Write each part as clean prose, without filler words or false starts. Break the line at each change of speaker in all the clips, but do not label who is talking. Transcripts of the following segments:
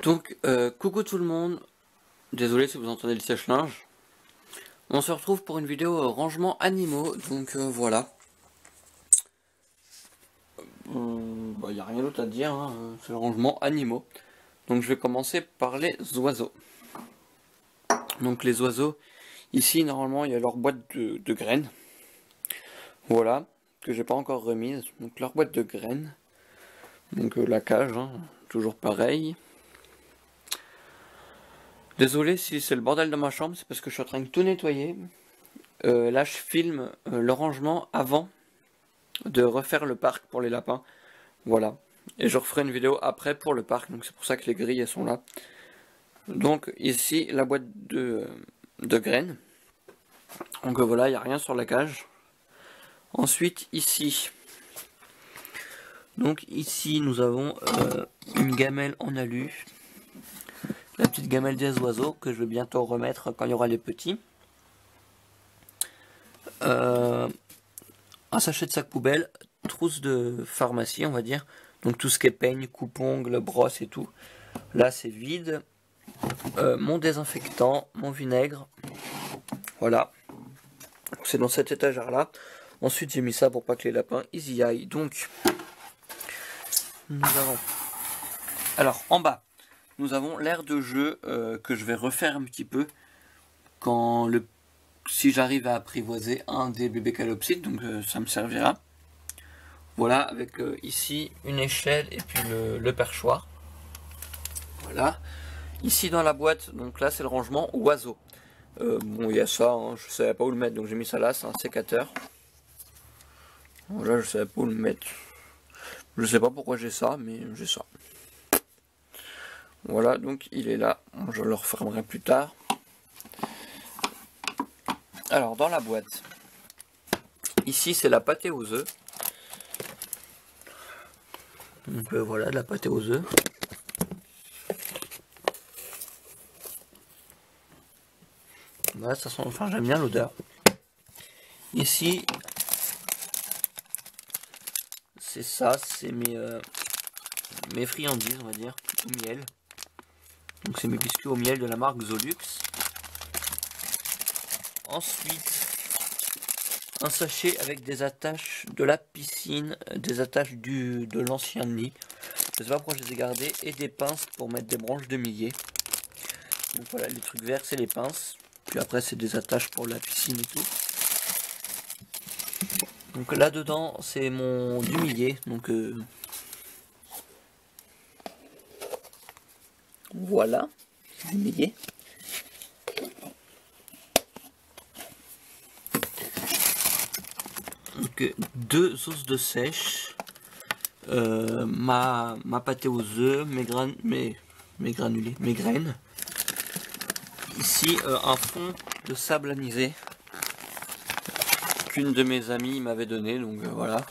Donc, coucou tout le monde, désolé si vous entendez le sèche-linge. On se retrouve pour une vidéo rangement animaux, donc voilà. Y a rien d'autre à dire, hein, c'est le rangement animaux. Donc je vais commencer par les oiseaux. Donc les oiseaux, ici normalement il y a leur boîte de graines. Voilà, que j'ai pas encore remise. Donc leur boîte de graines. Donc la cage, hein, toujours pareil. Désolé si c'est le bordel dans ma chambre, c'est parce que je suis en train de tout nettoyer. Là je filme le rangement avant de refaire le parc pour les lapins. Voilà. Et je referai une vidéo après pour le parc, donc c'est pour ça que les grilles elles sont là. Donc ici la boîte de graines. Donc voilà, il n'y a rien sur la cage. Ensuite ici. Donc ici nous avons une gamelle en alu. La petite gamelle des oiseaux que je vais bientôt remettre quand il y aura les petits. Un sachet de sac poubelle, trousse de pharmacie on va dire. Donc tout ce qui est peigne, coupe-ongles, brosse et tout. Là c'est vide. Mon désinfectant, mon vinaigre. Voilà. C'est dans cette étagère là. Ensuite j'ai mis ça pour pas que les lapins ils y aillent. Donc nous avons. Alors en bas, nous avons l'aire de jeu que je vais refaire un petit peu quand si j'arrive à apprivoiser un des bébés calopsites, donc ça me servira. Voilà, avec ici une échelle et puis le perchoir. Voilà. Ici dans la boîte, donc là c'est le rangement oiseaux. Bon, il y a ça, hein, je savais pas où le mettre, donc j'ai mis ça là, c'est un sécateur. Voilà, je savais pas où le mettre. Je sais pas pourquoi j'ai ça, mais j'ai ça. Voilà, donc il est là. Je le refermerai plus tard. Alors, dans la boîte, ici c'est la pâtée aux œufs. Donc voilà, de la pâtée aux œufs. Voilà, ça sent, enfin j'aime bien l'odeur. Ici, c'est ça, c'est mes friandises, on va dire, au miel. Donc c'est mes biscuits au miel de la marque Zolux. Ensuite, un sachet avec des attaches de la piscine, des attaches de l'ancien nid. Je sais pas pourquoi je les ai gardées, et des pinces pour mettre des branches de millet. Donc voilà, les trucs verts c'est les pinces. Puis après c'est des attaches pour la piscine et tout. Donc là dedans c'est mon du millet. Donc voilà, du millet. Donc 2 sauces de sèche, ma pâtée aux œufs, mes granulés, mes graines. Ici un fond de sable anisé qu'une de mes amies m'avait donné, donc voilà.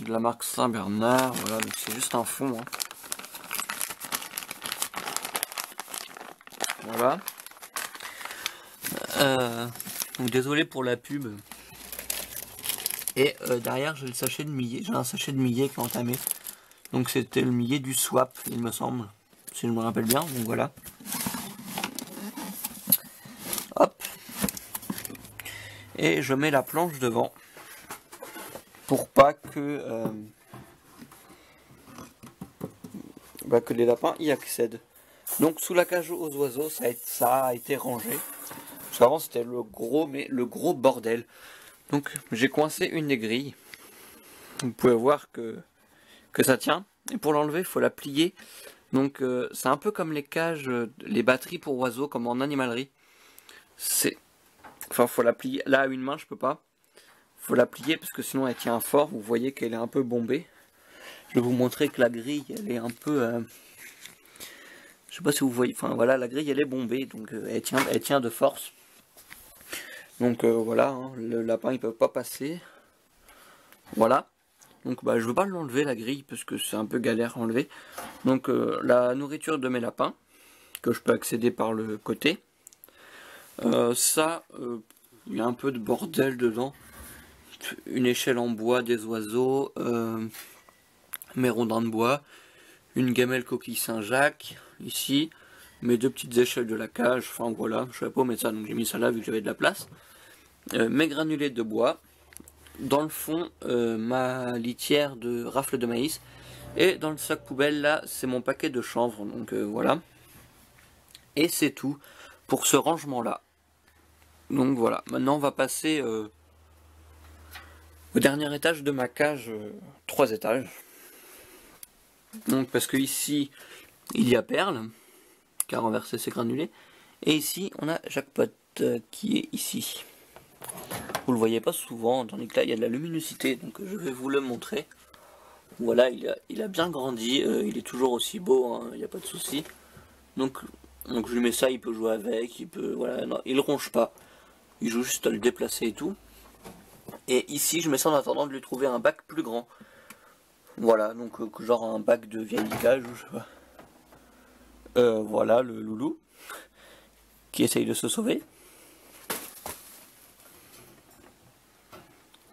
De la marque Saint-Bernard, voilà, donc c'est juste un fond. Hein. Voilà. Donc désolé pour la pub. Et derrière j'ai le sachet de millet, j'ai un sachet de millet qui est entamé. Donc c'était le millet du swap, il me semble, si je me rappelle bien, donc voilà. Hop. Et je mets la planche devant. Pour pas que les lapins y accèdent. Donc sous la cage aux oiseaux, ça a été rangé. Parce qu'avant c'était le gros bordel. Donc j'ai coincé une des grilles. Vous pouvez voir que ça tient. Et pour l'enlever, il faut la plier. Donc c'est un peu comme les cages, les batteries pour oiseaux, comme en animalerie. Enfin, faut la plier. Là, à une main, je peux pas. Faut la plier parce que sinon elle tient fort. Vous voyez qu'elle est un peu bombée. Je vais vous montrer que la grille, elle est un peu... je sais pas si vous voyez. Enfin voilà, la grille, elle est bombée. Donc elle tient de force. Donc voilà, hein, le lapin, il peut pas passer. Voilà. Donc je veux pas l'enlever la grille parce que c'est un peu galère à enlever. Donc la nourriture de mes lapins que je peux accéder par le côté. Ça, il y a un peu de bordel dedans. Une échelle en bois des oiseaux, mes rondins de bois, une gamelle coquille Saint-Jacques, ici, mes 2 petites échelles de la cage, enfin voilà, je savais pas où mettre ça, donc j'ai mis ça là vu que j'avais de la place. Mes granulés de bois, dans le fond, ma litière de rafle de maïs, et dans le sac poubelle là, c'est mon paquet de chanvre, donc voilà. Et c'est tout pour ce rangement là. Donc voilà, maintenant on va passer au dernier étage de ma cage, 3 étages. Donc parce que ici il y a Perle qui a renversé ses granulés, et ici on a Jackpot qui est ici. Vous le voyez pas souvent, tandis que là il y a de la luminosité, donc je vais vous le montrer. Voilà, il a bien grandi, il est toujours aussi beau, hein, il n'y a pas de souci. Donc je lui mets ça, il peut jouer avec, il peut, voilà, non, il ronge pas, il joue juste à le déplacer et tout. Et ici je mets ça en attendant de lui trouver un bac plus grand. Voilà, donc genre un bac de vieille cage ou je sais pas. Voilà le loulou qui essaye de se sauver.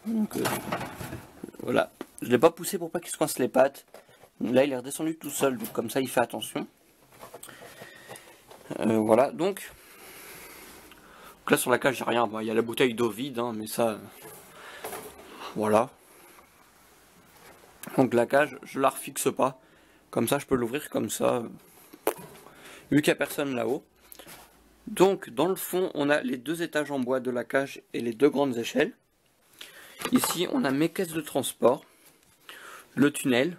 Donc voilà, je l'ai pas poussé pour pas qu'il se coince les pattes. Là il est redescendu tout seul, donc comme ça il fait attention. Voilà, donc là sur la cage il n'y a rien, il y a la bouteille d'eau vide, hein, mais ça, voilà. Donc la cage, je la refixe pas, comme ça je peux l'ouvrir comme ça, vu qu'il n'y a personne là-haut. Donc dans le fond on a les 2 étages en bois de la cage et les 2 grandes échelles. Ici on a mes caisses de transport, le tunnel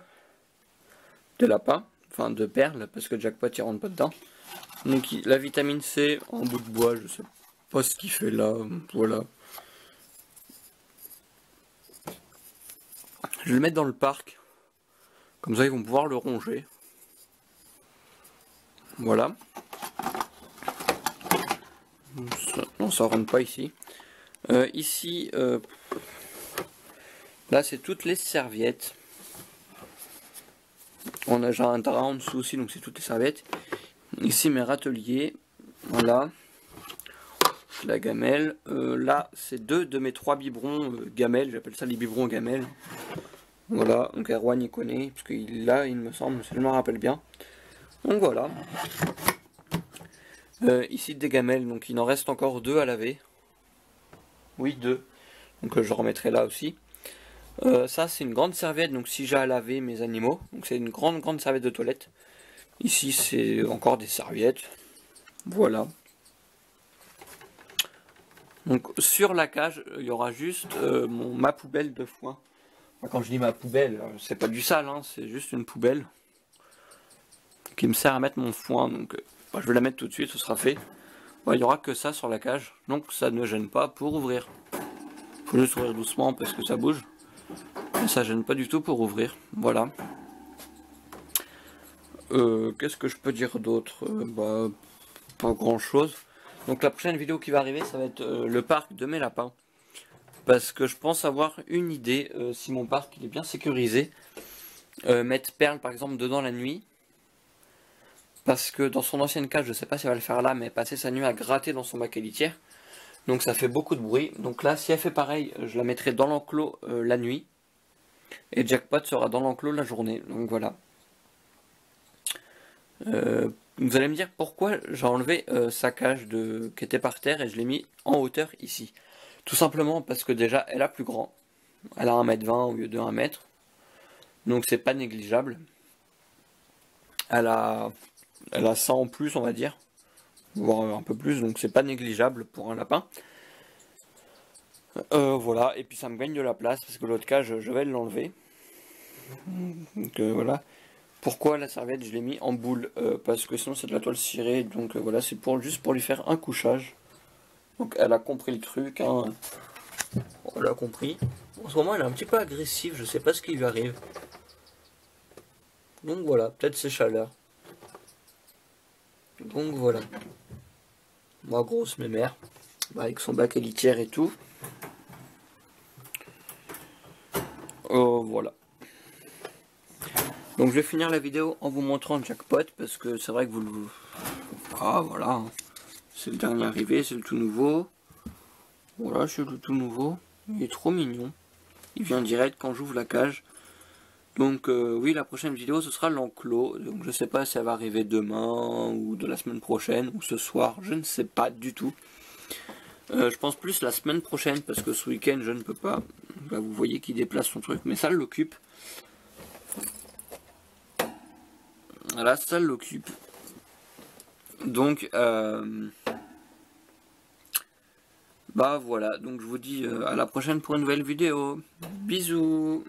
de lapin, enfin de Perle, parce que Jackpot il rentre pas dedans. Donc la vitamine C en bout de bois, je sais pas ce qu'il fait là, voilà. Je vais le mettre dans le parc, comme ça ils vont pouvoir le ronger. Voilà. Non, ça rentre pas ici. Ici, là c'est toutes les serviettes. On a genre un drap en dessous aussi, donc c'est toutes les serviettes. Ici mes râteliers, voilà. La gamelle. Là c'est 2 de mes 3 biberons gamelles, j'appelle ça les biberons gamelles. Voilà, donc Erwan y connaît, parce qu'il l'a, il me semble, si je me rappelle bien. Donc voilà. Ici des gamelles, donc il en reste encore 2 à laver. Oui, 2. Donc je remettrai là aussi. Ça c'est une grande serviette, donc si j'ai à laver mes animaux. Donc c'est une grande serviette de toilette. Ici c'est encore des serviettes. Voilà. Donc sur la cage, il y aura juste ma poubelle de foin. Quand je dis ma poubelle, c'est pas du sale, hein, c'est juste une poubelle qui me sert à mettre mon foin. Donc je vais la mettre tout de suite, ce sera fait. Il n'y aura que ça sur la cage, donc ça ne gêne pas pour ouvrir. Il faut juste ouvrir doucement parce que ça bouge. Mais ça gêne pas du tout pour ouvrir. Voilà. Qu'est-ce que je peux dire d'autre? Pas grand chose. Donc la prochaine vidéo qui va arriver, ça va être le parc de mes lapins. Parce que je pense avoir une idée, si mon parc il est bien sécurisé. Mettre Perle par exemple dedans la nuit. Parce que dans son ancienne cage, je sais pas si elle va le faire là, mais passer sa nuit à gratter dans son bac à litière. Donc ça fait beaucoup de bruit. Donc là, si elle fait pareil, je la mettrai dans l'enclos la nuit. Et Jackpot sera dans l'enclos la journée. Donc voilà. Vous allez me dire pourquoi j'ai enlevé sa cage qui était par terre et je l'ai mis en hauteur ici. Tout simplement parce que déjà elle a plus grand. Elle a 1,20 m au lieu de 1 m. Donc c'est pas négligeable. Elle a 100 en plus on va dire. Voire un peu plus, donc c'est pas négligeable pour un lapin. Voilà, et puis ça me gagne de la place parce que l'autre cage je vais l'enlever. Donc voilà. Pourquoi la serviette je l'ai mis en boule? Parce que sinon c'est de la toile cirée, donc voilà, c'est juste pour lui faire un couchage. Donc elle a compris le truc, hein. Elle a compris. En ce moment elle est un petit peu agressive, je sais pas ce qui lui arrive. Donc voilà, peut-être ses chaleurs. Donc voilà. Moi grosse mémère, avec son bac à litière et tout. Voilà. Donc je vais finir la vidéo en vous montrant Jackpot parce que c'est vrai que vous le... Ah voilà, c'est le dernier arrivé, c'est le tout nouveau. Voilà, c'est le tout nouveau. Il est trop mignon. Il vient direct quand j'ouvre la cage. Donc oui, la prochaine vidéo ce sera l'enclos. Donc je sais pas si elle va arriver demain ou de la semaine prochaine ou ce soir, je ne sais pas du tout. Je pense plus la semaine prochaine parce que ce week-end je ne peux pas. Là, vous voyez qu'il déplace son truc, mais ça l'occupe. Voilà, ça l'occupe. Donc bah voilà, donc je vous dis à la prochaine pour une nouvelle vidéo. Bisous.